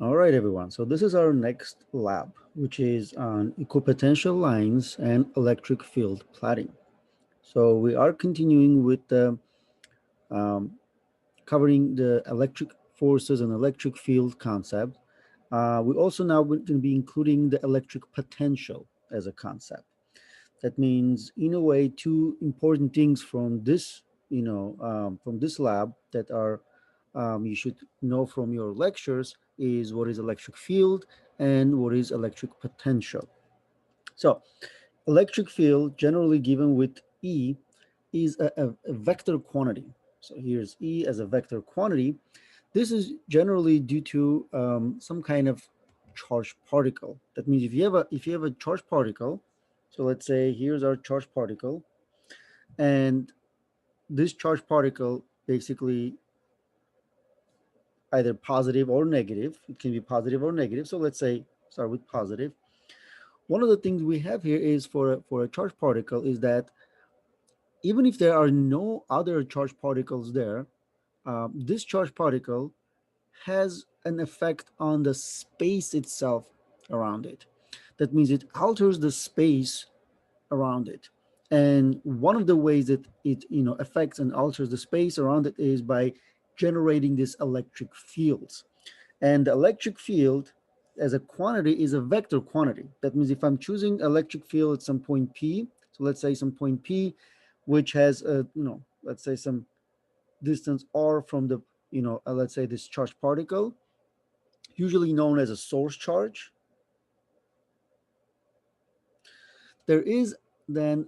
All right, everyone. So this is our next lab, which is on equipotential lines and electric field plotting. So we are continuing with the um, covering the electric forces and electric field concept. We also now going to be including the electric potential as a concept. That means, in a way, two important things from this, from this lab that are you should know from your lectures is what is electric field and what is electric potential. So, electric field, generally given with E, is a vector quantity. So here's E as a vector quantity. This is generally due to some kind of charged particle. That means if you have a charged particle, so let's say here's our charged particle, and this charged particle basically either positive or negative. It can be positive or negative. So let's say start with positive. One of the things we have here is for a charged particle is that even if there are no other charged particles there, this charged particle has an effect on the space itself around it. That means it alters the space around it. And one of the ways that it affects and alters the space around it is by generating these electric fields. And the electric field as a quantity is a vector quantity. That means if I'm choosing electric field at some point P, so let's say some point P, which has a, let's say some distance r from the, let's say this charged particle, usually known as a source charge, there is then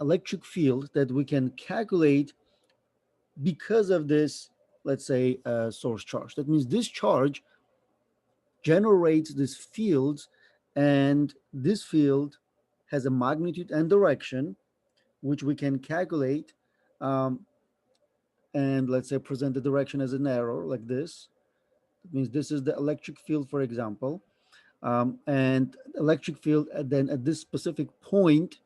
electric field that we can calculate because of this, let's say, source charge. That means this charge generates this field, and this field has a magnitude and direction, which we can calculate, um, and let's say present the direction as an arrow like this. That means this is the electric field, for example. And electric field then at this specific point,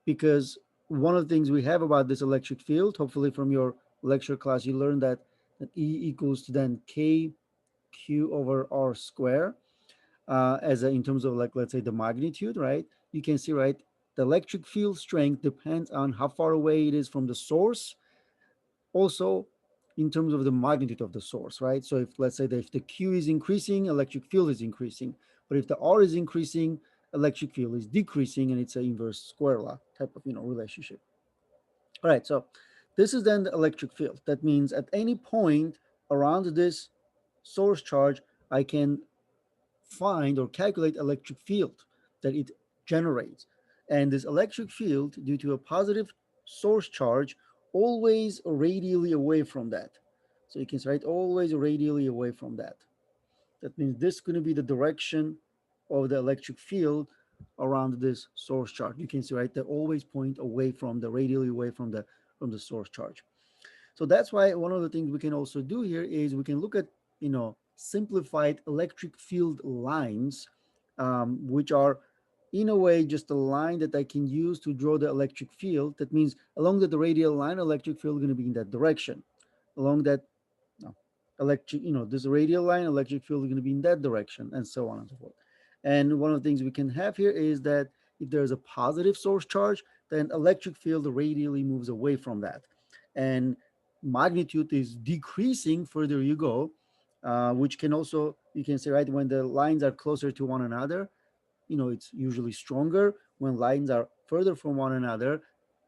because one of the things we have about this electric field, hopefully from your lecture class, you learned that E equals to then K Q over R square, in terms of, like, let's say the magnitude, right? You can see, right, the electric field strength depends on how far away it is from the source, also in terms of the magnitude of the source, right? So if, let's say that if the Q is increasing, electric field is increasing, but if the R is increasing, electric field is decreasing, and it's an inverse square law type of relationship. All right, so this is then the electric field. That means at any point around this source charge, I can find or calculate electric field that it generates. And this electric field, due to a positive source charge, always radially away from that. So you can write always radially away from that. That means this is going to be the direction of the electric field around this source charge. You can see, right, they always point away from the radially away from the source charge. So that's why one of the things we can also do here is we can look at, simplified electric field lines, which are in a way just a line that I can use to draw the electric field. That means along the radial line, electric field is going to be in that direction. Along that, no, electric, this radial line, electric field is going to be in that direction, and so on and so forth. And one of the things we can have here is that if there's a positive source charge, then electric field radially moves away from that. And magnitude is decreasing further you go, which can also, you can say, right, when the lines are closer to one another, it's usually stronger. When lines are further from one another,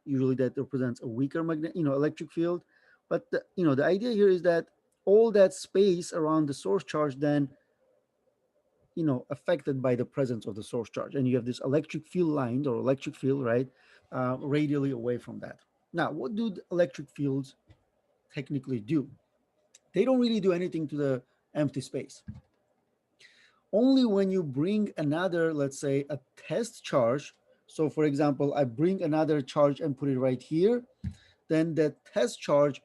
usually that represents a weaker electric field. But the idea here is that all that space around the source charge then, affected by the presence of the source charge, and you have this electric field line or electric field, right, radially away from that. Now, what do the electric fields technically do? They don't really do anything to the empty space. Only when you bring another, let's say, a test charge. So for example, I bring another charge and put it right here, then the test charge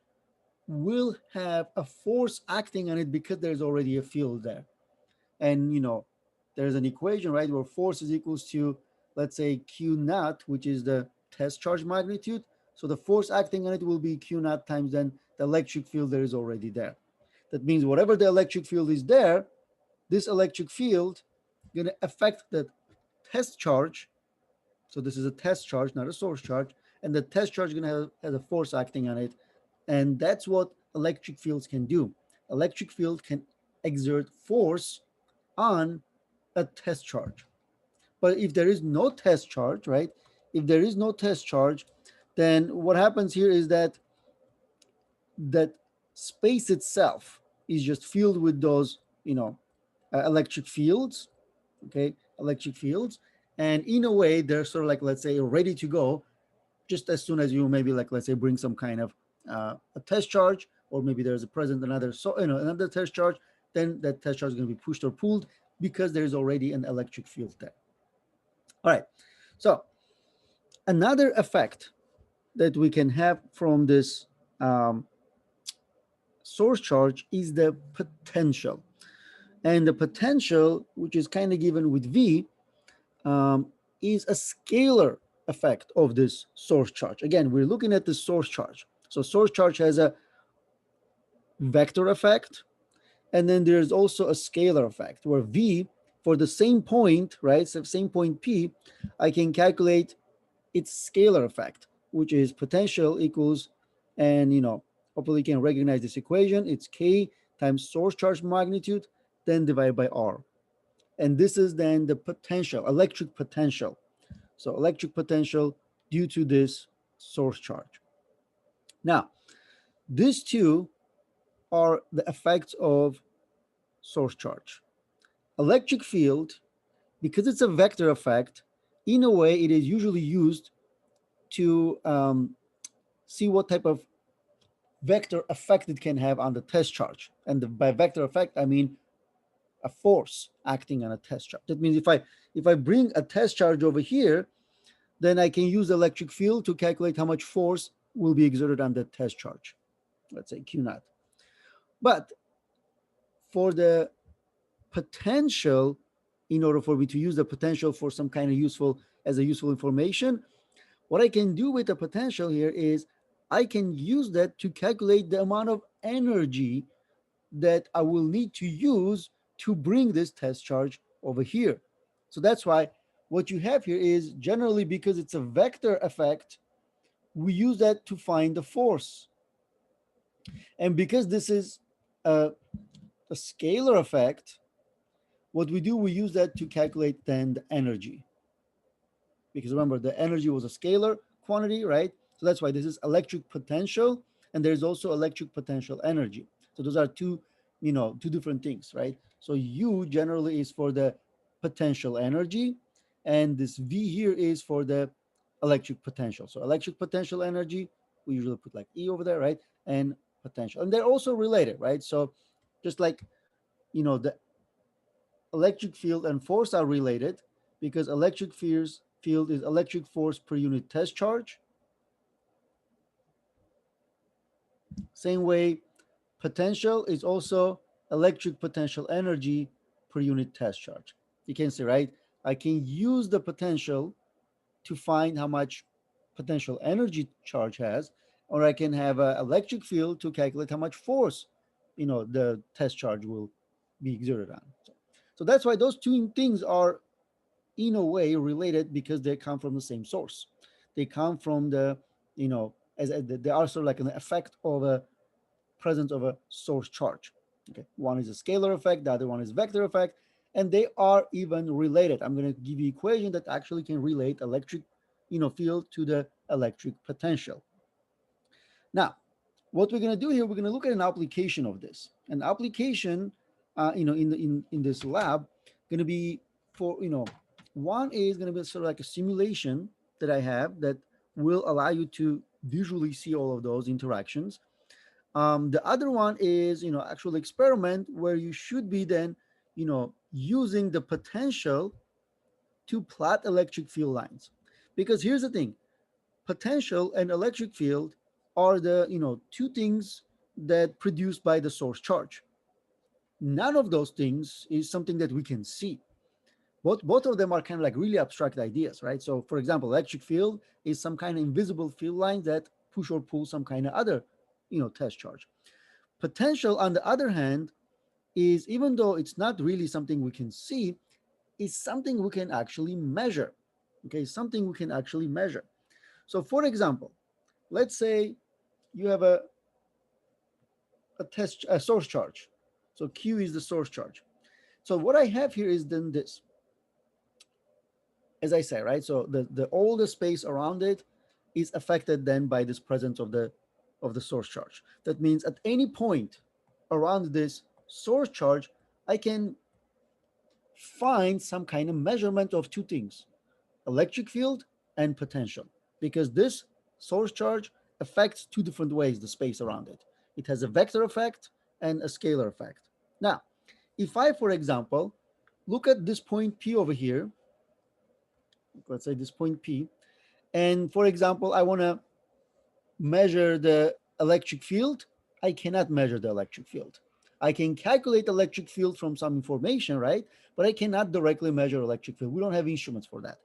will have a force acting on it because there's already a field there. And there's an equation, right, where force is equals to, let's say, Q naught, which is the test charge magnitude. So the force acting on it will be Q naught times then the electric field that is already there. That means whatever the electric field is there, this electric field going to affect the test charge. So this is a test charge, not a source charge, and the test charge is going to have a force acting on it, and that's what electric fields can do. Electric field can exert force on a test charge. But if there is no test charge, right? If there is no test charge, then what happens here is that space itself is just filled with those, electric fields, okay, electric fields, and in a way they're sort of like, let's say, ready to go just as soon as you maybe, like, let's say, bring some kind of a test charge, or maybe there's a present another, so another test charge, then that test charge is going to be pushed or pulled because there's already an electric field there. All right, so another effect that we can have from this um, source charge is the potential. And the potential, which is kind of given with V, is a scalar effect of this source charge. Again, we're looking at the source charge. So source charge has a vector effect, and then there's also a scalar effect where V, for the same point, right, so same point P, I can calculate its scalar effect, which is potential equals, and hopefully you can recognize this equation. It's K times source charge magnitude, then divided by R. And this is then the potential, electric potential. So electric potential due to this source charge. Now, these two are the effects of source charge. Electric field, because it's a vector effect, in a way it is usually used to see what type of vector effect it can have on the test charge. And by vector effect, I mean a force acting on a test charge. That means if I bring a test charge over here, then I can use the electric field to calculate how much force will be exerted on the test charge. Let's say Q naught. But for the potential, in order for me to use the potential for some kind of useful information, what I can do with the potential here is I can use that to calculate the amount of energy that I will need to use to bring this test charge over here. So that's why what you have here is, generally, because it's a vector effect, we use that to find the force. And because this is a scalar effect, what we do, we use that to calculate then the energy. Because remember, the energy was a scalar quantity, right? So that's why this is electric potential, and there's also electric potential energy. So those are two different things, right? So U generally is for the potential energy, and this V here is for the electric potential. So electric potential energy, we usually put like E over there, right? And potential. And they're also related, right? So just like, the electric field and force are related, because electric field is electric force per unit test charge. Same way, potential is also electric potential energy per unit test charge. You can see, right? I can use the potential to find how much potential energy charge has, or I can have an electric field to calculate how much force, the test charge will be exerted on. So that's why those two things are in a way related, because they come from the same source. They come from the, as they are sort of like an effect of a presence of a source charge. Okay, one is a scalar effect, the other one is vector effect, and they are even related. I'm going to give you equation that actually can relate electric, field to the electric potential. Now, what we're going to do here, we're going to look at an application of this. An application, in this lab, going to be for, one is going to be sort of like a simulation that I have that will allow you to visually see all of those interactions. The other one is, actual experiment where you should be then, using the potential to plot electric field lines. Because here's the thing, potential and electric field are the, two things that produced by the source charge. None of those things is something that we can see. Both of them are kind of like really abstract ideas, right? So for example, electric field is some kind of invisible field line that push or pull some kind of other, test charge. Potential, on the other hand, is, even though it's not really something we can see, is something we can actually measure. Okay, something we can actually measure. So for example, let's say you have a source charge. So Q is the source charge. So what I have here is then this, as I say, right? So the all the space around it is affected then by this presence of the source charge. That means at any point around this source charge, I can find some kind of measurement of two things: electric field and potential, because this source charge affects two different ways the space around it. It has a vector effect and a scalar effect. Now, if I, for example, look at this point P over here, let's say this point P, and for example, I want to measure the electric field, I cannot measure the electric field. I can calculate electric field from some information, right? But I cannot directly measure electric field. We don't have instruments for that.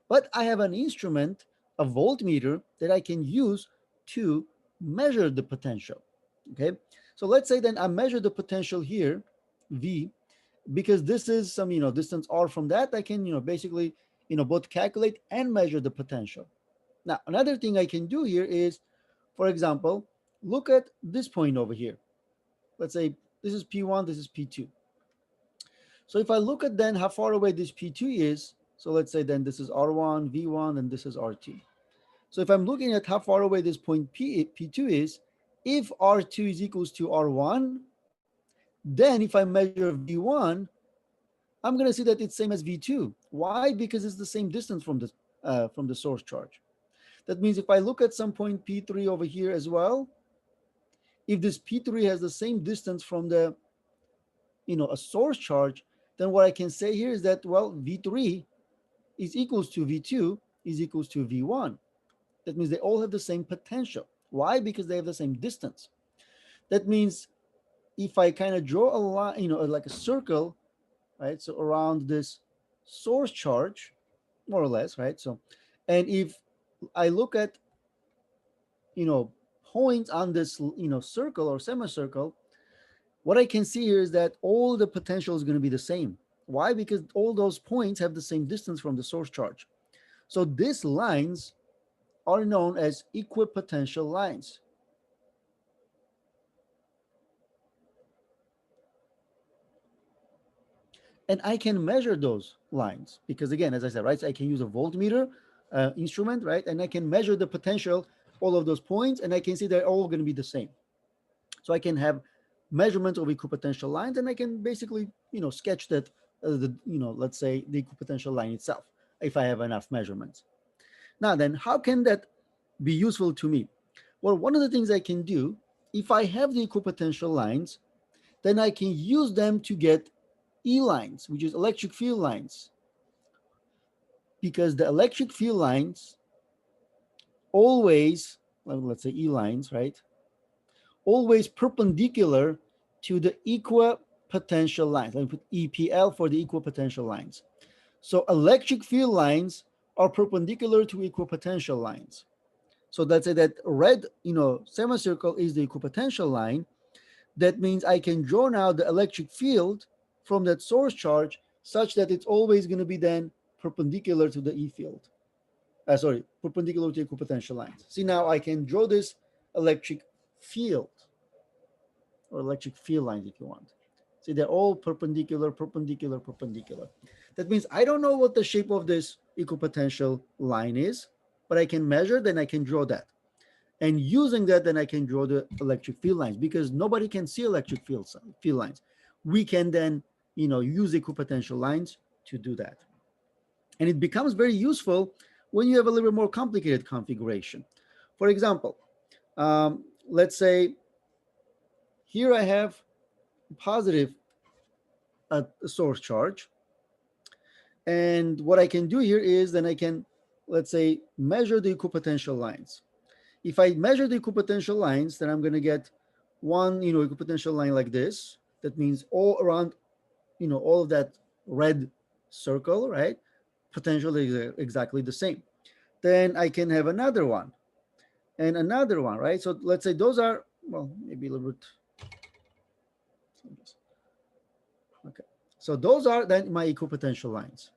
But I have an instrument, a voltmeter, that I can use to measure the potential. Okay. So let's say then I measure the potential here, V, because this is some, distance R from that. I can, basically, both calculate and measure the potential. Now, another thing I can do here is, for example, look at this point over here. Let's say this is P1, this is P2. So if I look at then how far away this P2 is, so let's say then this is R1, V1, and this is R2. So if I'm looking at how far away this point P2 is, if R2 is equals to R1, then if I measure V1, I'm going to see that it's same as V2. Why? Because it's the same distance from the source charge. That means if I look at some point P3 over here as well, if this P3 has the same distance from a source charge, then what I can say here is that, well, V3 is equals to V2 is equals to V1. That means they all have the same potential. Why? Because they have the same distance. That means if I kind of draw a line, like a circle, right? So around this source charge, more or less, right? So, and if I look at, you know, points on this, circle or semicircle, what I can see here is that all the potential is going to be the same. Why? Because all those points have the same distance from the source charge. So these lines are known as equipotential lines. And I can measure those lines because, again, as I said, right, so I can use a voltmeter instrument, right, and I can measure the potential, all of those points, and I can see they're all going to be the same. So I can have measurements of equipotential lines, and I can basically, sketch that, let's say the equipotential line itself, if I have enough measurements. Now then, how can that be useful to me? Well, one of the things I can do, if I have the equipotential lines, then I can use them to get E lines, which is electric field lines, because the electric field lines always, well, let's say E lines, right, always perpendicular to the equipotential lines. Let me put EPL for the equipotential lines. So electric field lines are perpendicular to equipotential lines. So let's say that red, semicircle is the equipotential line. That means I can draw now the electric field from that source charge such that it's always going to be then perpendicular to the E field. Perpendicular to equipotential lines. See, now I can draw this electric field or electric field lines if you want. See, they're all perpendicular, perpendicular, perpendicular. That means I don't know what the shape of this equipotential line is, but I can measure, then I can draw that. And using that, then I can draw the electric field lines because nobody can see electric field lines. We can then, use equipotential lines to do that. And it becomes very useful when you have a little bit more complicated configuration. For example, let's say here I have positive source charge. And what I can do here is then I can, let's say, measure the equipotential lines. If I measure the equipotential lines, then I'm going to get one, equipotential line like this. That means all around, all of that red circle, right? Potential is exactly the same. Then I can have another one and another one, right? So let's say those are, well, maybe a little bit. So those are then my equipotential lines.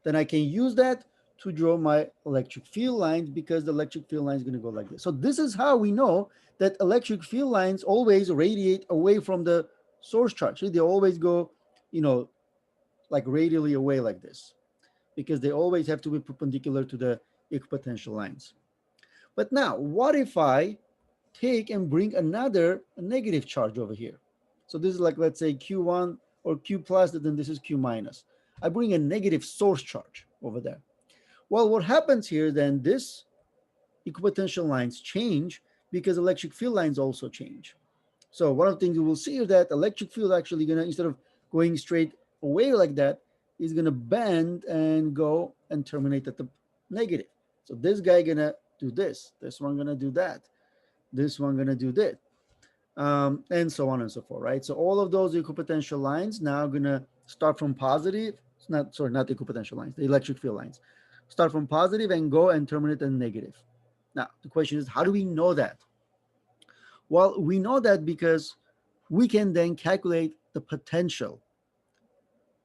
Then I can use that to draw my electric field lines, because the electric field line is going to go like this. So this is how we know that electric field lines always radiate away from the source charge. They always go, like radially away like this, because they always have to be perpendicular to the equipotential lines. But now, what if I take and bring another negative charge over here? So this is like, let's say Q1 or Q plus, and then this is Q minus. I bring a negative source charge over there. Well, what happens here then, this equipotential lines change because electric field lines also change. So one of the things we will see is that electric field actually gonna, instead of going straight away like that, is gonna bend and go and terminate at the negative. So this guy gonna do this one gonna do that, this one gonna do this, and so on and so forth, right? So all of those equipotential lines now gonna start from positive. It's not, sorry, not the equipotential lines, the electric field lines. Start from positive and go and terminate at negative. Now the question is, how do we know that? Well, we know that because we can then calculate the potential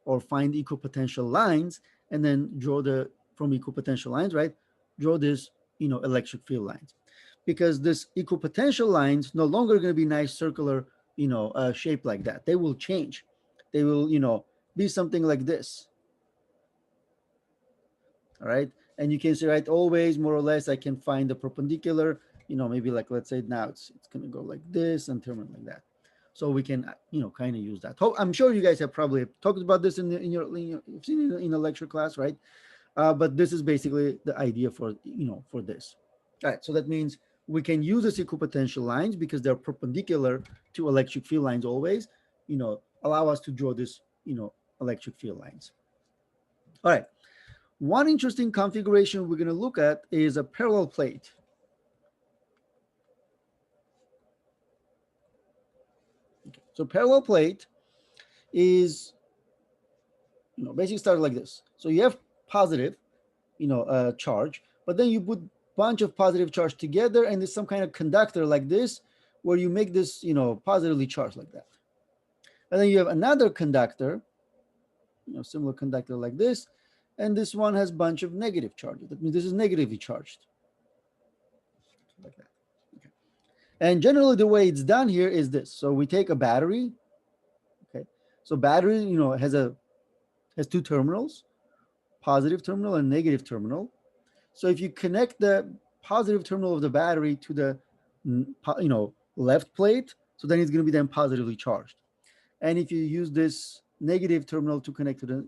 or find equipotential lines and then draw the, from equipotential lines, right? Draw this, electric field lines. Because this equipotential lines no longer going to be nice circular, shape like that. They will change. They will, be something like this. All right. And you can see, right, always more or less I can find the perpendicular, maybe like, let's say now it's going to go like this and terminate like that. So we can, kind of use that. I'm sure you guys have probably talked about this in your you've seen it in a lecture class, right? But this is basically the idea for, for this. All right. So that means we can use this equipotential lines because they're perpendicular to electric field lines always, allow us to draw this, electric field lines. All right. One interesting configuration we're going to look at is a parallel plate. Okay. So parallel plate is, basically started like this. So you have positive, charge, but then you put bunch of positive charge together and there's some kind of conductor like this, where you make this, positively charged like that. And then you have another conductor, similar conductor like this, and this one has a bunch of negative charges. That means this is negatively charged. Like that. Okay. And generally the way it's done here is this. So we take a battery. Okay. So battery, has two terminals, positive terminal and negative terminal. So if you connect the positive terminal of the battery to the, left plate, so then it's going to be then positively charged. And if you use this negative terminal to connect to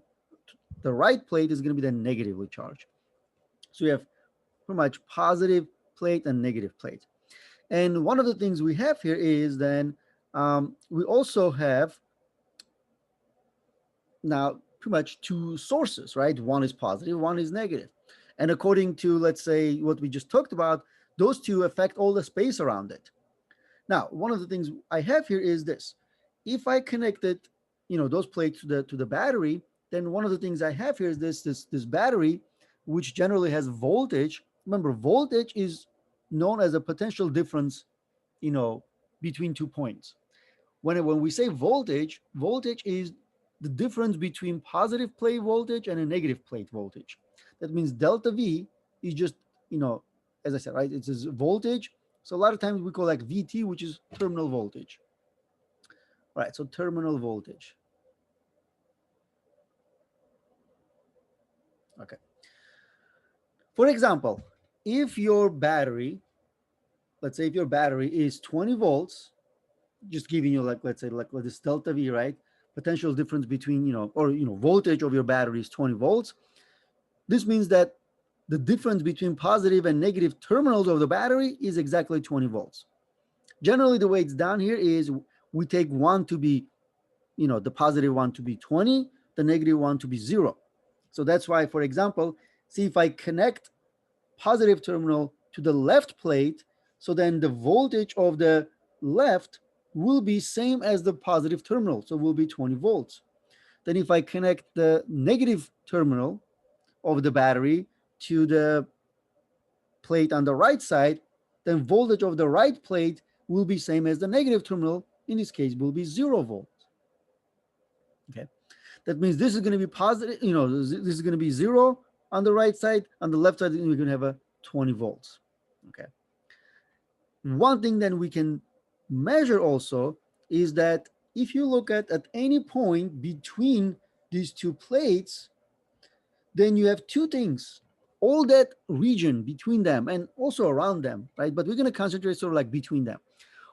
the right plate, is going to be then negatively charged. So you have pretty much positive plate and negative plate. And one of the things we have here is then we also have now pretty much two sources, right? One is positive, one is negative. And according to, let's say, what we just talked about, those two affect all the space around it. Now, one of the things I have here is this. If I connected, those plates to the battery, then one of the things I have here is this battery, which generally has voltage. Remember, voltage is known as a potential difference, between 2 points. When we say voltage, voltage is the difference between positive plate voltage and a negative plate voltage. That means delta V is just, as I said, right, it's a voltage. So a lot of times we call like VT, which is terminal voltage. All right, so terminal voltage. Okay. For example, if your battery, let's say if your battery is 20 volts, just giving you like, let's say like this delta V, right? Potential difference between, voltage of your battery is 20 volts. This means that the difference between positive and negative terminals of the battery is exactly 20 volts. Generally, the way it's done here is we take one to be, the positive one to be 20, the negative one to be 0. So that's why, for example, see if I connect positive terminal to the left plate, so then the voltage of the left will be same as the positive terminal, so will be 20 volts. Then if I connect the negative terminal of the battery to the plate on the right side, then voltage of the right plate will be same as the negative terminal. In this case, will be 0 volts. Okay. That means this is going to be positive, this is going to be zero on the right side. On the left side, we're going to have a 20 volts. Okay. One thing that we can measure also is that if you look at any point between these two plates, then you have two things. All that region between them and also around them, right? But we're going to concentrate sort of like between them.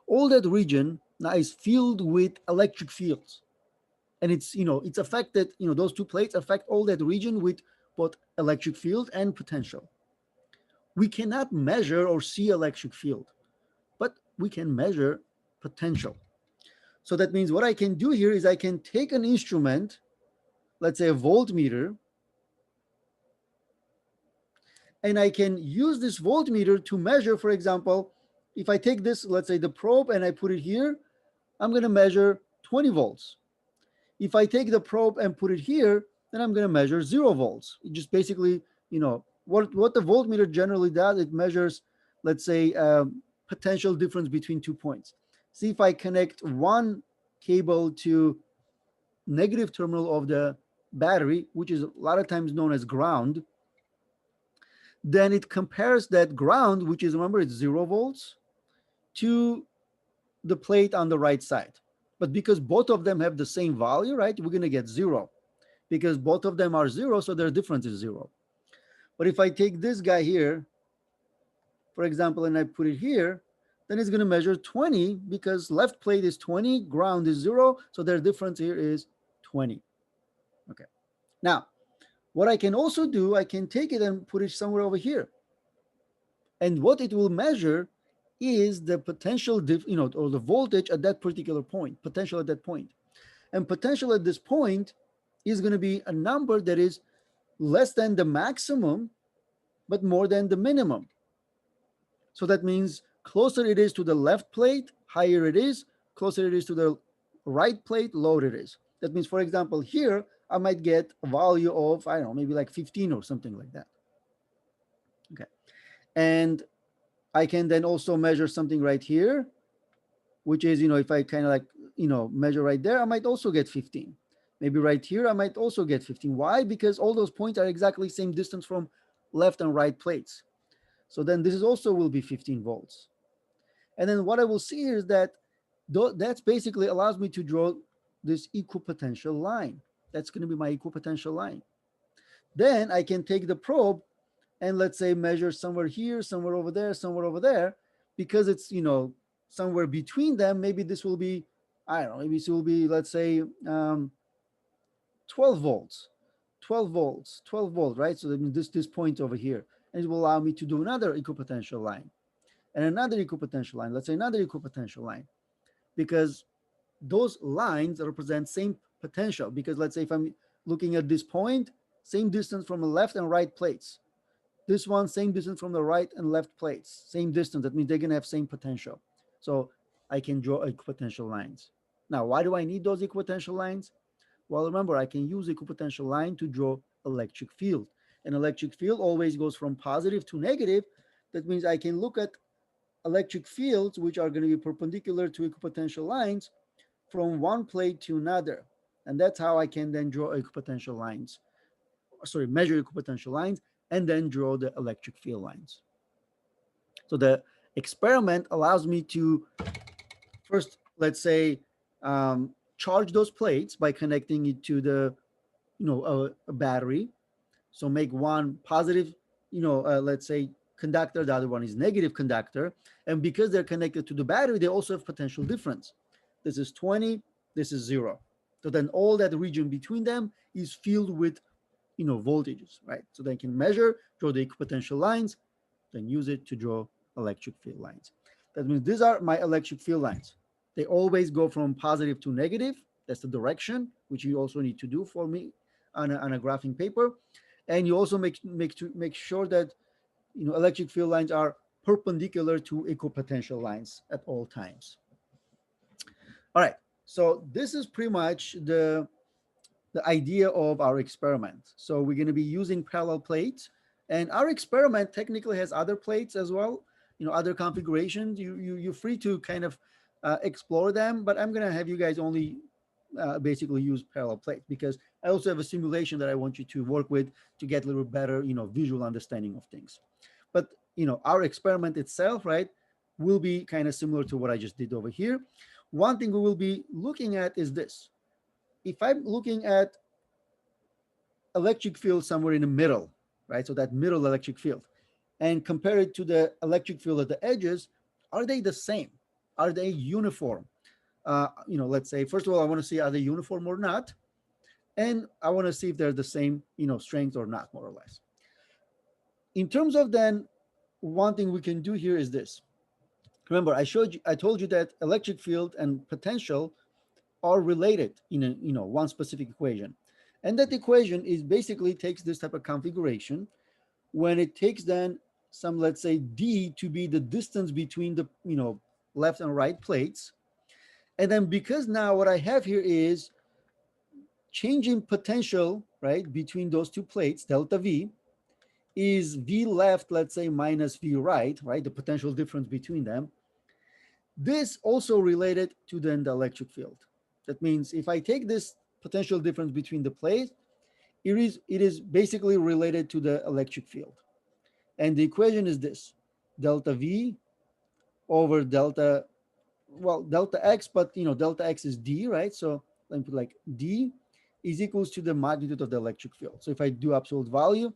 All that region now is filled with electric fields. And it's affected, those two plates affect all that region with both electric field and potential. We cannot measure or see electric field, but we can measure potential. So that means what I can do here is I can take an instrument, let's say a voltmeter, and I can use this voltmeter to measure, for example, if I take this, let's say the probe, and I put it here, I'm going to measure 20 volts. If I take the probe and put it here, then I'm going to measure 0 volts. It just basically, what the voltmeter generally does, it measures, let's say, potential difference between 2 points. See if I connect one cable to negative terminal of the battery, which is a lot of times known as ground, then it compares that ground, which is, remember, it's 0 volts, to the plate on the right side. But because both of them have the same value, right, we're going to get zero. Because both of them are zero, so their difference is zero. But if I take this guy here, for example, and I put it here, then it's going to measure 20 because left plate is 20, ground is zero, so their difference here is 20. Okay. Now, what I can also do, I can take it and put it somewhere over here. And what it will measure is the potential, or the voltage at that particular point, potential at that point. And potential at this point is going to be a number that is less than the maximum, but more than the minimum. So that means closer it is to the left plate, higher it is, closer it is to the right plate, lower it is. That means, for example, here, I might get a value of, I don't know, maybe like 15 or something like that. Okay. And I can then also measure something right here, which is, if I kind of like, measure right there, I might also get 15. Maybe right here, I might also get 15. Why? Because all those points are exactly same distance from left and right plates. So then this is also will be 15 volts. And then what I will see is that that's basically allows me to draw this equipotential line. That's going to be my equipotential line. Then I can take the probe and let's say measure somewhere here, somewhere over there, somewhere over there, because it's, somewhere between them. Maybe this will be, I don't know, maybe this will be, let's say, 12 volts, 12 volts, 12 volts, right? So that means this point over here, and it will allow me to do another equipotential line and another equipotential line, let's say another equipotential line, because those lines represent same potential. Because let's say if I'm looking at this point, same distance from the left and right plates. This one, same distance from the right and left plates, same distance. That means they're going to have same potential. So I can draw equipotential lines. Now, why do I need those equipotential lines? Well, remember, I can use equipotential line to draw electric field. An electric field always goes from positive to negative. That means I can look at electric fields, which are going to be perpendicular to equipotential lines, from one plate to another. And that's how I can then draw equipotential lines. Sorry, measure equipotential lines and then draw the electric field lines. So the experiment allows me to first, let's say, charge those plates by connecting it to the, a battery. So make one positive, let's say conductor, the other one is negative conductor. And because they're connected to the battery, they also have potential difference. This is 20, this is 0. So then all that region between them is filled with, voltages, right? So they can measure, draw the equipotential lines, then use it to draw electric field lines. That means these are my electric field lines. They always go from positive to negative. That's the direction, which you also need to do for me on a graphing paper. And you also make sure that, electric field lines are perpendicular to equipotential lines at all times. All right. So this is pretty much the idea of our experiment. So we're going to be using parallel plates, and our experiment technically has other plates as well, other configurations. You're free to kind of explore them, but I'm going to have you guys only basically use parallel plates, because I also have a simulation that I want you to work with to get a little better, visual understanding of things. But our experiment itself, right, will be kind of similar to what I just did over here. One thing we will be looking at is this. If I'm looking at electric field somewhere in the middle, right? So that middle electric field, and compare it to the electric field at the edges, are they the same? Are they uniform? Let's say, first of all, I want to see, are they uniform or not? And I want to see if they're the same, strength or not, more or less. In terms of then, one thing we can do here is this. Remember, I told you that electric field and potential are related in a, one specific equation. And that equation is basically takes this type of configuration when it takes then some, let's say, d to be the distance between the, left and right plates. And then because now what I have here is changing potential, right, between those two plates, delta V, is V left, let's say, minus V right, the potential difference between them. This also related to then the electric field. That means if I take this potential difference between the plates, it is basically related to the electric field. And the equation is this: delta V over delta X, but delta X is D, right? So let me put like D is equals to the magnitude of the electric field. So if I do absolute value,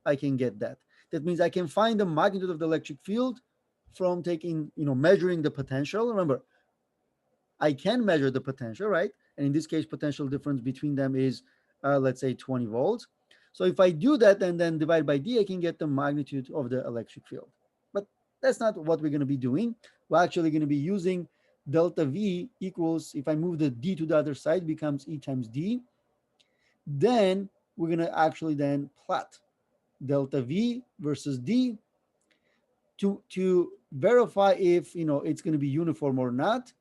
I can get that. That means I can find the magnitude of the electric field from taking, measuring the potential. Remember, I can measure the potential, right? And in this case, potential difference between them is, let's say, 20 volts. So if I do that and then divide by D, I can get the magnitude of the electric field. But that's not what we're going to be doing. We're actually going to be using delta V equals, if I move the D to the other side, becomes E times D. Then we're going to actually then plot delta V versus D to verify if, it's going to be uniform or not.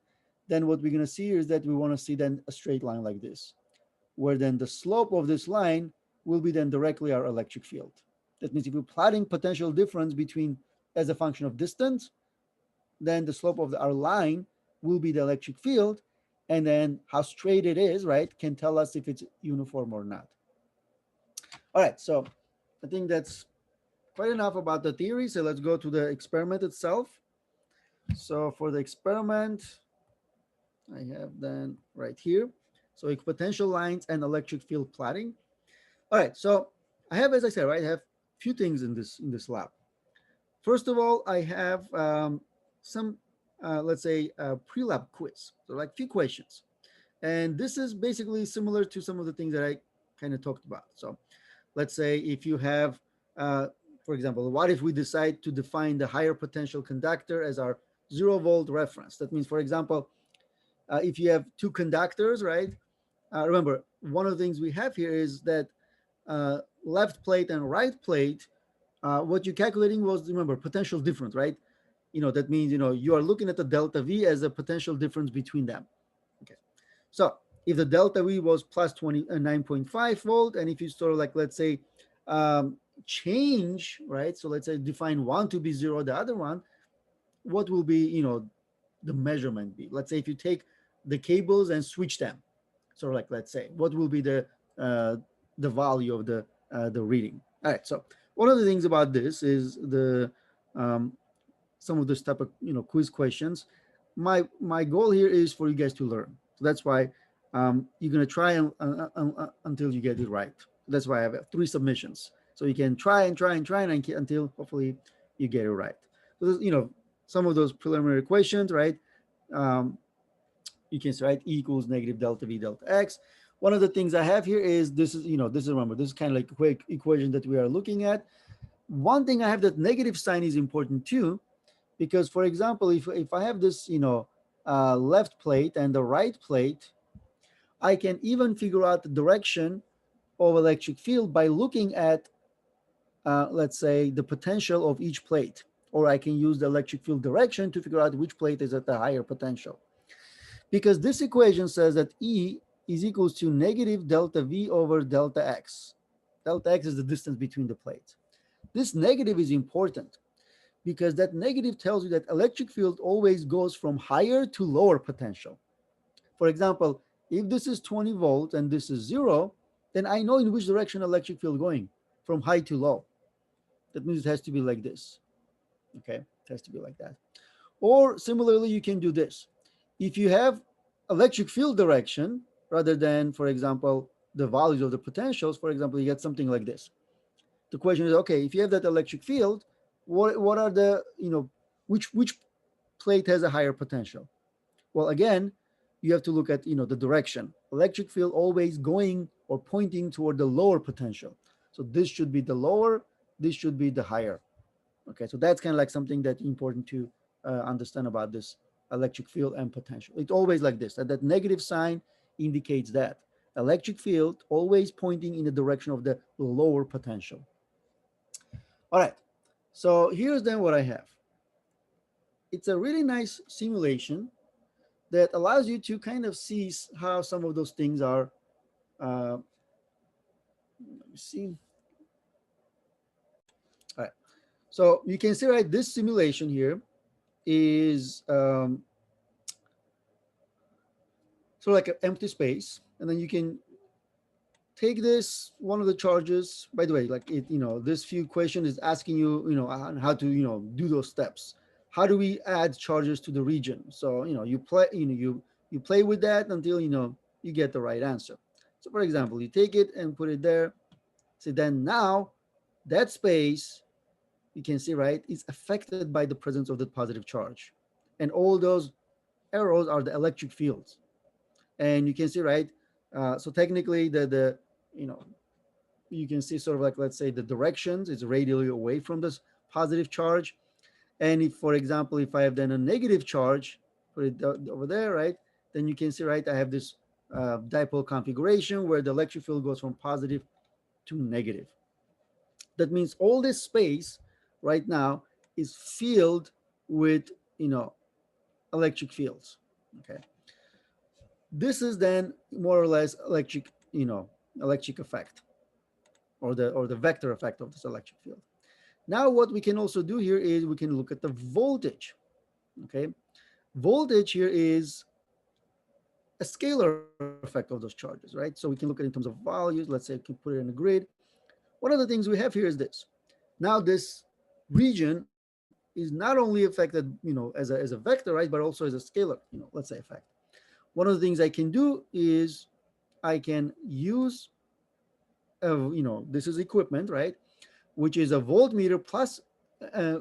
Then what we're going to see is that we want to see then a straight line like this, where then the slope of this line will be then directly our electric field. That means if we're plotting potential difference between as a function of distance, then the slope of our line will be the electric field, and then how straight it is, right, can tell us if it's uniform or not. All right, so I think that's quite enough about the theory. So let's go to the experiment itself. So for the experiment, I have then right here. So equipotential lines and electric field plotting. All right, so I have, as I said, right, I have a few things in this lab. First of all, I have some, let's say, pre-lab quiz. So like few questions. And this is basically similar to some of the things that I kind of talked about. So let's say if you have, for example, what if we decide to define the higher potential conductor as our 0-volt reference? That means, for example, if you have two conductors, right? Remember, one of the things we have here is that left plate and right plate, what you're calculating was, remember, potential difference, right? That means, you are looking at the delta V as a potential difference between them. Okay. So if the delta V was plus 9.5 volt, and if you sort of like, let's say, change, right? So let's say define one to be 0, the other one, what will be, the measurement be? Let's say if you take the cables and switch them, sort of like, let's say, what will be the value of the reading? All right. So one of the things about this is um, some of this type of quiz questions. My goal here is for you guys to learn. So that's why you're gonna try until you get it right. That's why I have 3 submissions. So you can try and try and try and until hopefully you get it right. So some of those preliminary equations, right? You can write E equals negative delta V delta X. One of the things I have here is this is, remember, this is kind of like a quick equation that we are looking at. One thing I have, that negative sign is important too, because for example, if I have this, left plate and the right plate, I can even figure out the direction of electric field by looking at, let's say, the potential of each plate, or I can use the electric field direction to figure out which plate is at the higher potential. Because this equation says that E is equals to negative delta V over delta X. Delta X is the distance between the plates. This negative is important because that negative tells you that electric field always goes from higher to lower potential. For example, If this is 20 volts and this is 0, then I know in which direction electric field going, from high to low. That means it has to be like this. Okay, it has to be like that. Or similarly, you can do this. If you have electric field direction rather than, for example, the values of the potentials, for example, you get something like this. The question is, okay, if you have that electric field, what are the, which plate has a higher potential? Well, again, you have to look at, the direction. Electric field always going or pointing toward the lower potential. So this should be the lower, this should be the higher. Okay, so that's kind of like something that's important to understand about this electric field and potential. It's always like this, that negative sign indicates that electric field always pointing in the direction of the lower potential. All right, so here's then what I have. It's a really nice simulation that allows you to kind of see how some of those things are. Let me see. All right, so you can see, right, this simulation here is sort of like an empty space, and then you can take this one of the charges. By the way, like it, this few question is asking you, on how to, do those steps. How do we add charges to the region? So you play, you play with that until you get the right answer. So for example, you take it and put it there. So then now that space, you can see, right, is affected by the presence of the positive charge, and all those arrows are the electric fields. And you can see, right, so technically the you know you can see sort of like, let's say, the directions is radially away from this positive charge. And if, for example, if I have then a negative charge, put it over there, right, then you can see, right, I have this dipole configuration where the electric field goes from positive to negative. That means all this space right now is filled with, electric fields. Okay, this is then more or less electric effect, or the vector effect of this electric field. Now what we can also do here is we can look at the voltage. Okay, voltage here is a scalar effect of those charges, right? So we can look at it in terms of values. Let's say I can put it in a grid. One of the things we have here is this. Now this region is not only affected, as a vector, right, but also as a scalar, let's say, effect. One of the things I can do is I can use, this is equipment, right, which is a voltmeter plus,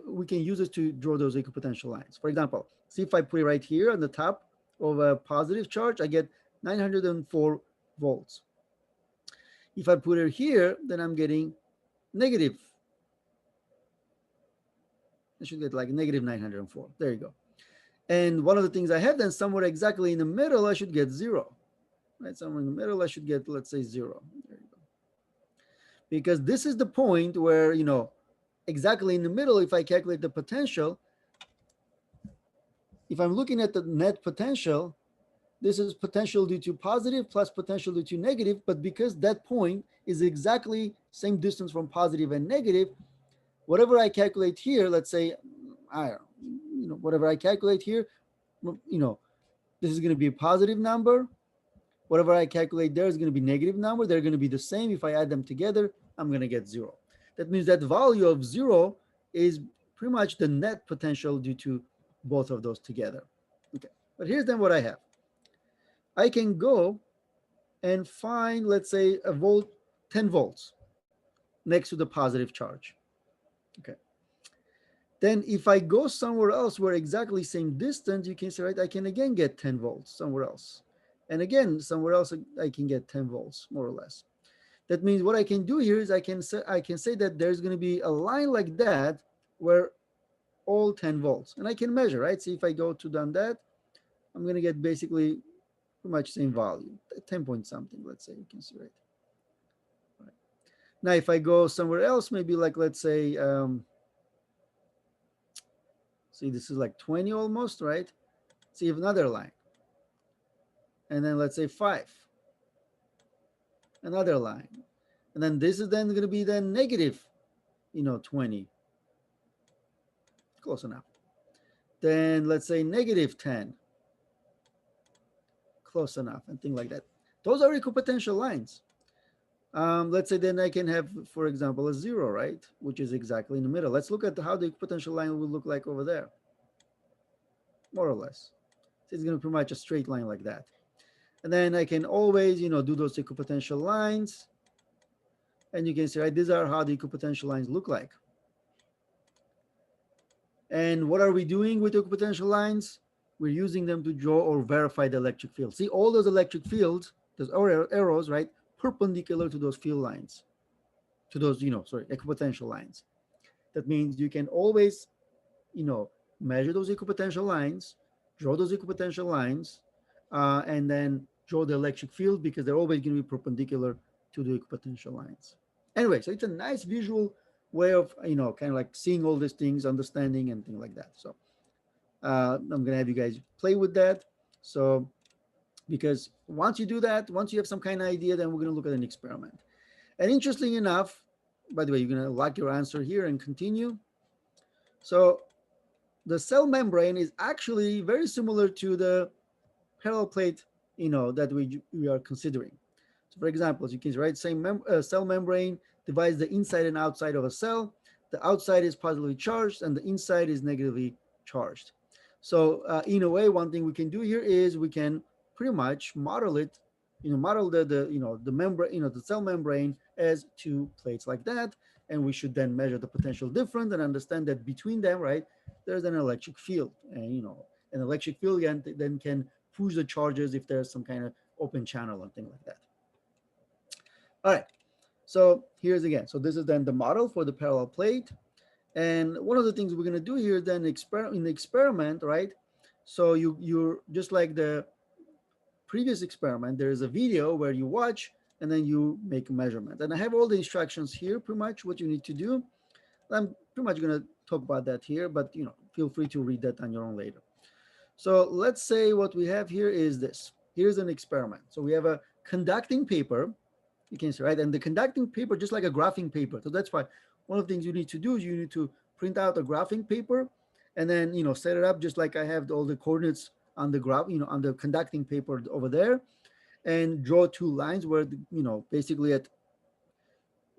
we can use it to draw those equipotential lines. For example, see if I put it right here on the top of a positive charge, I get 904 volts. If I put it here, then I'm getting negative. I should get like negative 904. There you go. And one of the things I have, then somewhere exactly in the middle, I should get 0. Right, somewhere in the middle, I should get, let's say, 0. There you go. Because this is the point where, exactly in the middle, if I calculate the potential, if I'm looking at the net potential, this is potential due to positive plus potential due to negative. But because that point is exactly same distance from positive and negative, whatever I calculate here, let's say, I don't know, whatever I calculate here, this is going to be a positive number. Whatever I calculate there is going to be negative number. They're going to be the same. If I add them together, I'm going to get 0. That means that value of 0 is pretty much the net potential due to both of those together. Okay, but here's then what I have. I can go and find, let's say, 10 volts next to the positive charge. Okay. Then if I go somewhere else where exactly same distance, you can say, right, I can again get 10 volts somewhere else. And again, somewhere else I can get 10 volts, more or less. That means what I can do here is I can say that there's going to be a line like that where all 10 volts. And I can measure, right? See, if I go to done that, I'm going to get basically pretty much same value, 10 point something, let's say, you can see, right? All right. Now, if I go somewhere else, maybe like, let's say, see, this is like 20 almost, right? See, another line. And then let's say 5. Another line. And then this is then going to be then negative, 20. Close enough. Then let's say negative 10. close enough, and things like that. Those are equipotential lines. Let's say then I can have, for example, a zero, right? Which is exactly in the middle. Let's look at how the equipotential line will look like over there, more or less. So it's going to be pretty much a straight line like that. And then I can always, do those equipotential lines. And you can see, right, these are how the equipotential lines look like. And what are we doing with equipotential lines? We're using them to draw or verify the electric field. See, all those electric fields, those arrows, right, perpendicular to those field lines, to those, equipotential lines. That means you can always, you know, measure those equipotential lines, draw those equipotential lines, and then draw the electric field because they're always going to be perpendicular to the equipotential lines. Anyway, so it's a nice visual way of, kind of like seeing all these things, understanding and things like that. So I'm going to have you guys play with that. So because once you do that, once you have some kind of idea, then we're going to look at an experiment. And interesting enough, by the way, you're going to lock your answer here and continue. So the cell membrane is actually very similar to the parallel plate, that we are considering. So for example, as you can see, right, same cell membrane divides the inside and outside of a cell. The outside is positively charged and the inside is negatively charged. So in a way, one thing we can do here is we can pretty much model it, model the membrane, the cell membrane as two plates like that. And we should then measure the potential difference and understand that between them, right, there's an electric field. And, an electric field then can push the charges if there's some kind of open channel and things like that. All right, so here's again. So this is then the model for the parallel plate. And one of the things we're going to do here then in the experiment, right? So you're just like the previous experiment, there is a video where you watch and then you make a measurement. And I have all the instructions here, pretty much what you need to do. I'm pretty much going to talk about that here, but feel free to read that on your own later. So let's say what we have here is this. Here's an experiment. So we have a conducting paper, you can see, right? And the conducting paper, just like a graphing paper. So that's why one of the things you need to do is you need to print out a graphing paper and then, set it up just like I have all the coordinates on the graph, on the conducting paper over there, and draw two lines where, basically at,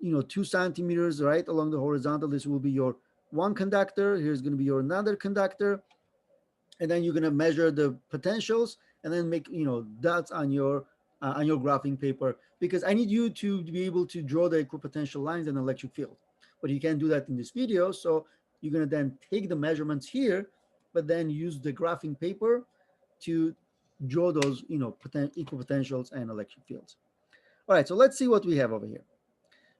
2 centimeters, right, along the horizontal, this will be your one conductor. Here's going to be your another conductor. And then you're going to measure the potentials and then make, dots on your graphing paper, because I need you to be able to draw the equipotential lines and electric field. But you can't do that in this video. So you're going to then take the measurements here, but then use the graphing paper to draw those, equipotentials and electric fields. All right, so let's see what we have over here.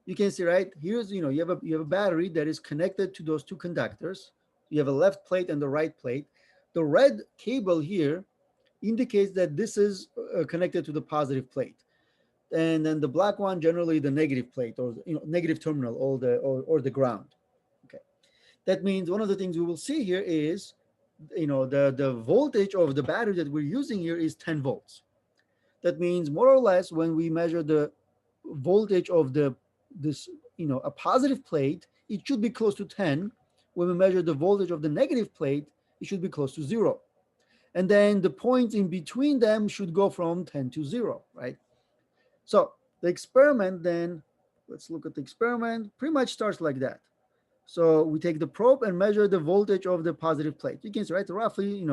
You can see, right, here's, you have a battery that is connected to those two conductors. You have a left plate and the right plate. The red cable here indicates that this is connected to the positive plate. And then the black one, generally the negative plate, or negative terminal, or the ground. Okay. That means one of the things we will see here is, the voltage of the battery that we're using here is 10 volts. That means more or less when we measure the voltage of this, a positive plate, it should be close to 10. When we measure the voltage of the negative plate, it should be close to 0. And then the points in between them should go from 10 to 0, right? So the experiment then, let's look at the experiment, pretty much starts like that. So we take the probe and measure the voltage of the positive plate. You can see, right, roughly,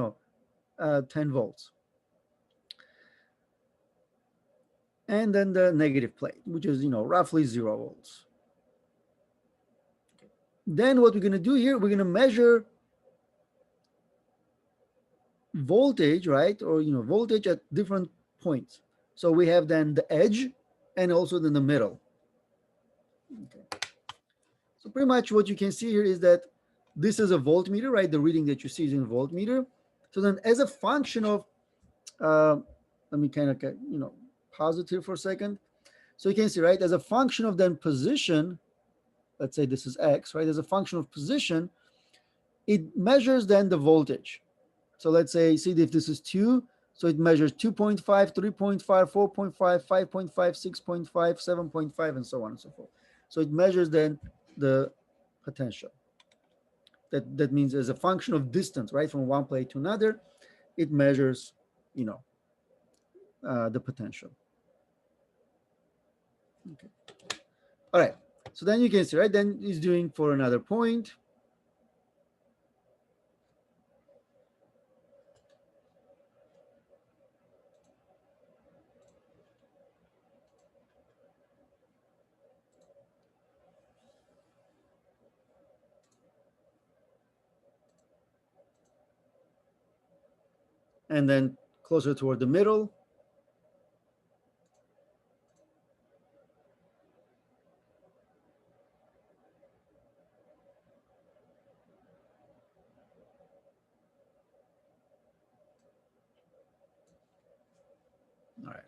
10 volts. And then the negative plate, which is, roughly 0 volts. Then what we're going to do here, we're going to measure voltage, right? Or, voltage at different points. So we have then the edge and also then the middle. Okay. So pretty much what you can see here is that this is a voltmeter, right? The reading that you see is in voltmeter. So then as a function of, let me kind of, pause it here for a second. So you can see, right, as a function of then position, let's say this is X, right? As a function of position, it measures then the voltage. So let's say, see if this is 2, so it measures 2.5, 3.5, 4.5, 5.5, 6.5, 7.5, and so on and so forth. So it measures then the potential. That means as a function of distance, right, from one plate to another, it measures, the potential. Okay. All right. So then you can see, right? Then it's doing for another point. And then closer toward the middle. All right.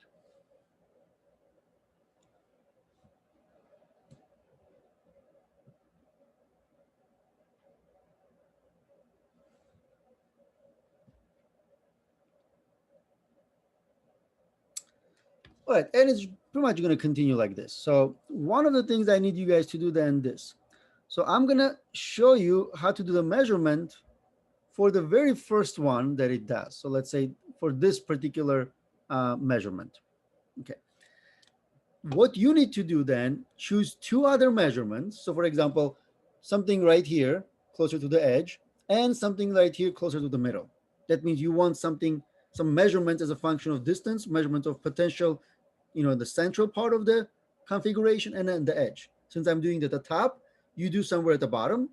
All right. And it's pretty much going to continue like this. So one of the things I need you guys to do then this. So I'm going to show you how to do the measurement for the very first one that it does. So let's say for this particular measurement. Okay. What you need to do then, choose two other measurements. So for example, something right here closer to the edge and something right here closer to the middle. That means you want something, some measurement as a function of distance, measurement of potential, the central part of the configuration, and then the edge. Since I'm doing it at the top, you do somewhere at the bottom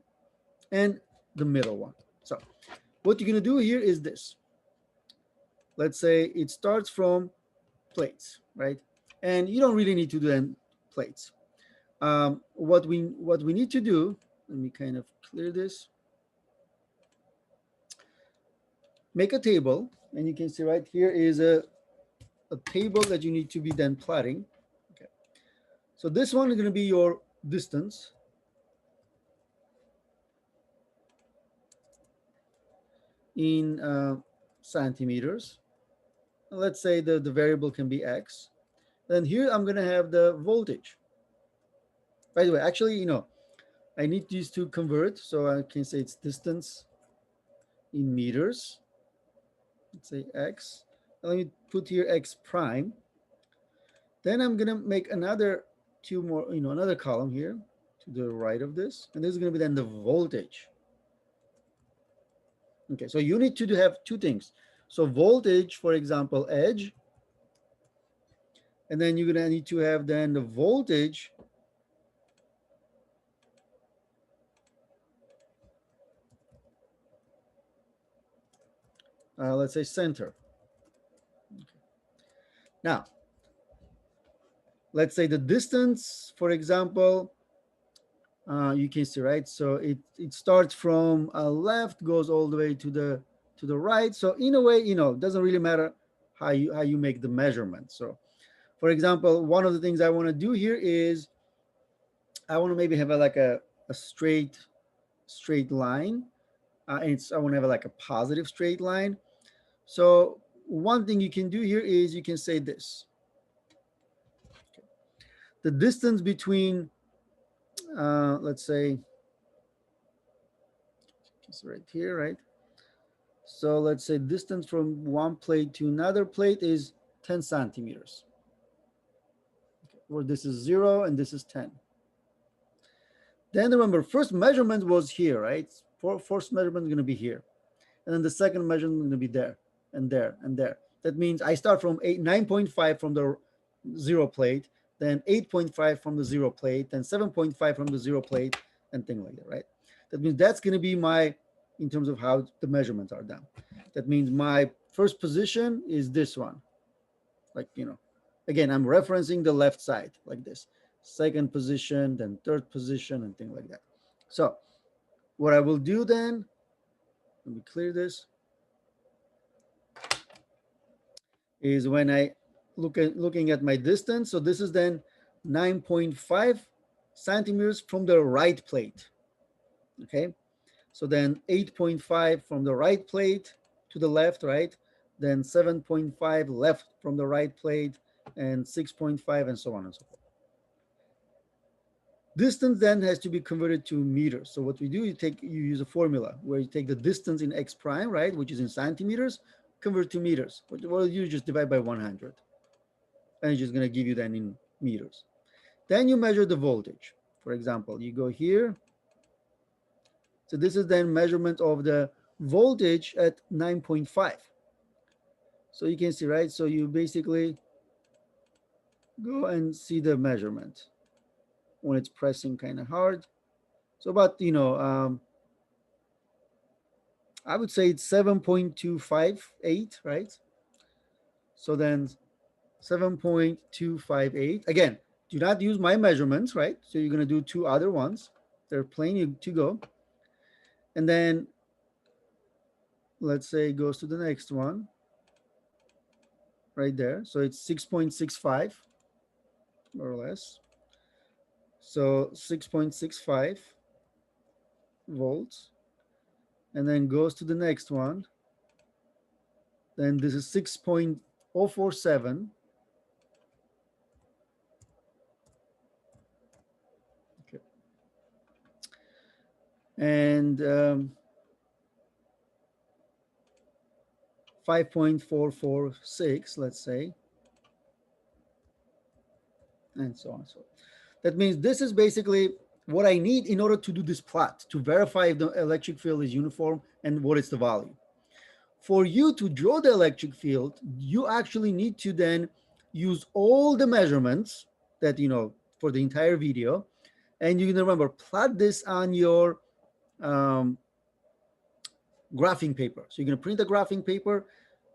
and the middle one. So what you're going to do here is this. Let's say it starts from plates, right? And you don't really need to do then plates. What we need to do, let me kind of clear this. Make a table, and you can see right here is a table that you need to be then plotting. Okay. So this one is going to be your distance. In centimeters. Let's say the variable can be X. Then here I'm going to have the voltage. By the way, actually, I need these to convert. So I can say it's distance in meters. Let's say X. Let me put here X prime. Then I'm going to make another two more, another column here to the right of this. And this is going to be then the voltage. Okay, so you need to have two things. So voltage, for example, edge. And then you're going to need to have then the voltage let's say center. Okay. Now, let's say the distance, for example, you can see, right? So it starts from left, goes all the way to the right. So in a way, it doesn't really matter how you make the measurement. So, for example, one of the things I want to do here is I want to maybe have a straight line. And I want to have like a positive straight line. So one thing you can do here is you can say this. Okay. The distance between, let's say, it's right here, right? So let's say distance from one plate to another plate is 10 centimeters. Okay. Where this is 0 and this is 10. Then remember, first measurement was here, right? First measurement is going to be here. And then the second measurement is going to be there and there and there. That means I start from 9.5 from the 0 plate, then 8.5 from the 0 plate, then 7.5 from the 0 plate, and things like that, right? That means that's going to be my, in terms of how the measurements are done. That means my first position is this one. Like, again, I'm referencing the left side like this. Second position, then third position, and things like that. So what I will do then, let me clear this, is when I looking at my distance. So this is then 9.5 centimeters from the right plate. Okay. So then 8.5 from the right plate to the left, right? Then 7.5 left from the right plate and 6.5 and so on and so forth. Distance then has to be converted to meters. So what we do, you use a formula where you take the distance in X prime, right? Which is in centimeters, convert to meters. What you just divide by 100. and it's just going to give you then in meters. Then you measure the voltage. For example, you go here. So this is then measurement of the voltage at 9.5. So you can see, right? So you basically go and see the measurement when it's pressing kind of hard. So about, I would say it's 7.258, right? So then 7.258. Again, do not use my measurements, right? So you're going to do two other ones. They're plenty to go. And then let's say it goes to the next one right there. So it's 6.65, more or less. So 6.65 volts. And then goes to the next one. Then this is 6.047. Okay. And 5.446, let's say, and so on. So that means this is basically what I need in order to do this plot to verify if the electric field is uniform and what is the value. For you to draw the electric field, you actually need to then use all the measurements that for the entire video, and you can remember plot this on your um, graphing paper. So you're going to print the graphing paper,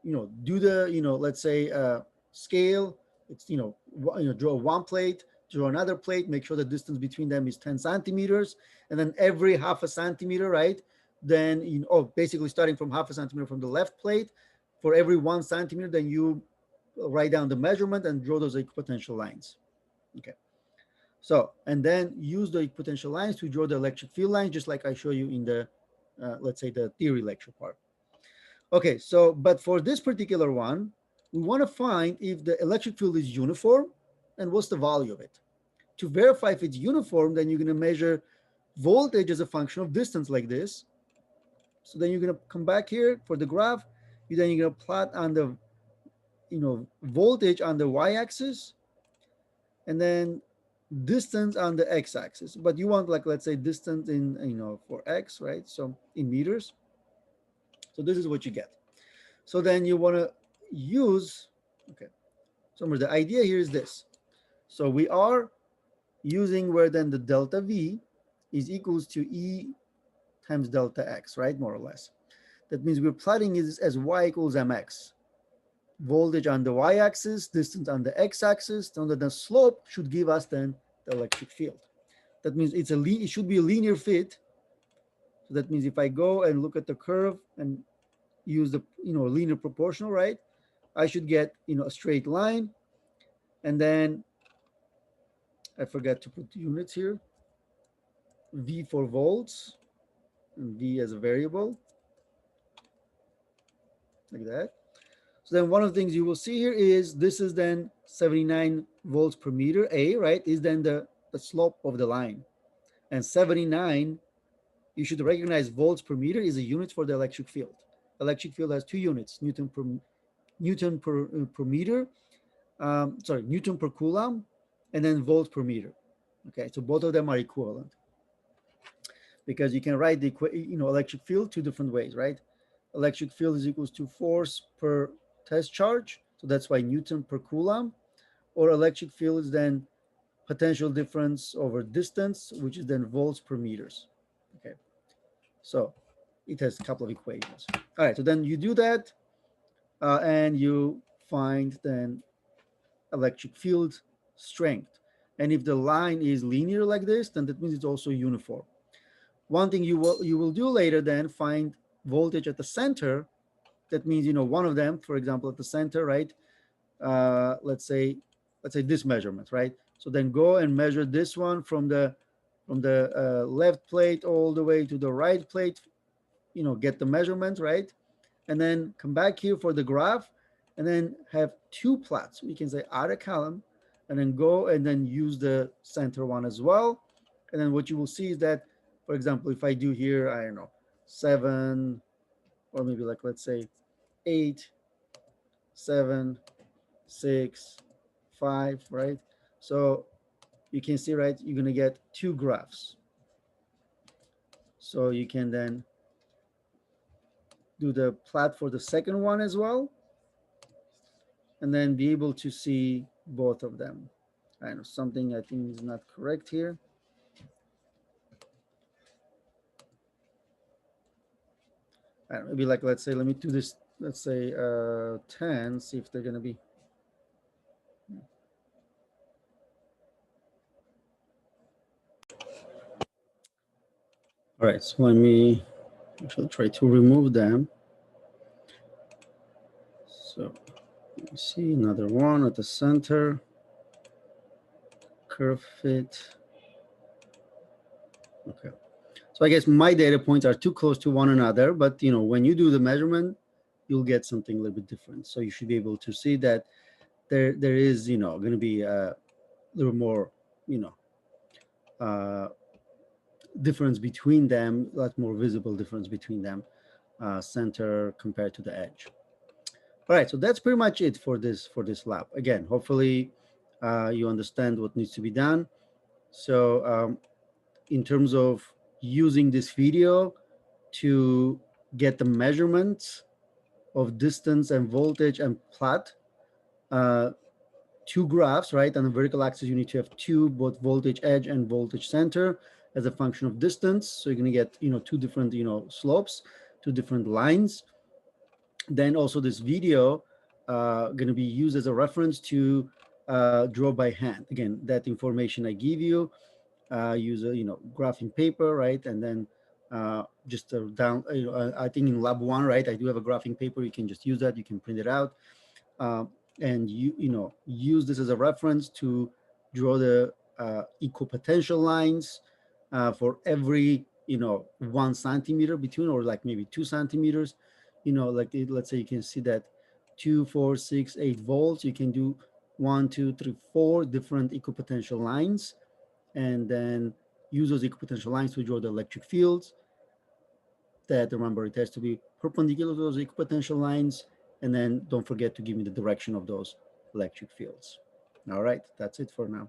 do the, let's say scale. It's, draw one plate, draw another plate, make sure the distance between them is 10 centimeters. And then every half a centimeter, right? Then, basically starting from half a centimeter from the left plate, for every 1 centimeter, then you write down the measurement and draw those equipotential lines. Okay. So, and then use the equipotential lines to draw the electric field lines, just like I show you in the, let's say, the theory lecture part. Okay, so, but for this particular one, we want to find if the electric field is uniform and what's the value of it. To verify if it's uniform, then you're going to measure voltage as a function of distance like this. So then you're going to come back here for the graph. Then you're going to plot on the, voltage on the y-axis, and then distance on the x-axis. But you want, like, let's say distance in, for x, right? So in meters. So this is what you get. So then you want to use, okay. So the idea here is this. So we are using where then the delta V is equals to E times delta X, right? More or less. That means we're plotting it as Y equals MX. Voltage on the Y-axis, distance on the X-axis, so that the slope should give us then the electric field. That means it should be a linear fit. So that means if I go and look at the curve and use the linear proportional, right? I should get a straight line, and then I forgot to put the units here. V for volts, and V as a variable, like that. So then one of the things you will see here is this is then 79 volts per meter. A, right, is then the slope of the line. And 79, you should recognize volts per meter is a unit for the electric field. Electric field has two units, Newton per meter, Newton per coulomb, and then volts per meter. Okay, so both of them are equivalent, because you can write the electric field two different ways, right? Electric field is equals to force per test charge, so that's why Newton per coulomb, or electric field is then potential difference over distance, which is then volts per meters. Okay, so it has a couple of equations. All right, so then you do that, and you find then electric field strength. And if the line is linear like this, then that means it's also uniform. One thing you will do later, then find voltage at the center. That means one of them, for example, at the center, right? Let's say this measurement, right? So then go and measure this one from the left plate all the way to the right plate. Get the measurement, right? And then come back here for the graph, and then have two plots. We can say add a column, and then go and then use the center one as well. And then what you will see is that, for example, if I do here, I don't know, 7, or maybe let's say 8, 7, 6, 5, right? So you can see, right, you're going to get two graphs. So you can then do the plot for the second one as well, and then be able to see both of them. I know something I think is not correct here. I don't know, maybe like, let's say, let me do this, let's say 10, see if they're going to be. All right, so let me actually try to remove them. So let me see another one at the center, curve fit. Okay. So I guess my data points are too close to one another, but when you do the measurement, you'll get something a little bit different. So you should be able to see that there is going to be a little more uh, difference between them, a lot more visible difference between them, center compared to the edge. All right, so that's pretty much it for this lab. Again, hopefully you understand what needs to be done. So in terms of using this video to get the measurements of distance and voltage and plot two graphs, right? On the vertical axis, you need to have two, both voltage edge and voltage center as a function of distance. So you're going to get, two different, slopes, two different lines. Then also this video going to be used as a reference to draw by hand. Again, that information I give you, use a, graphing paper, right? And then just down, I think in lab 1, right, I do have a graphing paper. You can just use that. You can print it out. And use this as a reference to draw the equipotential lines for every 1 centimeter between, or like maybe 2 centimeters, like let's say you can see that 2, 4, 6, 8 volts. You can do 1, 2, 3, 4 different equipotential lines, and then use those equipotential lines to draw the electric fields. That, remember, it has to be perpendicular to those equipotential lines, and then don't forget to give me the direction of those electric fields. All right, that's it for now.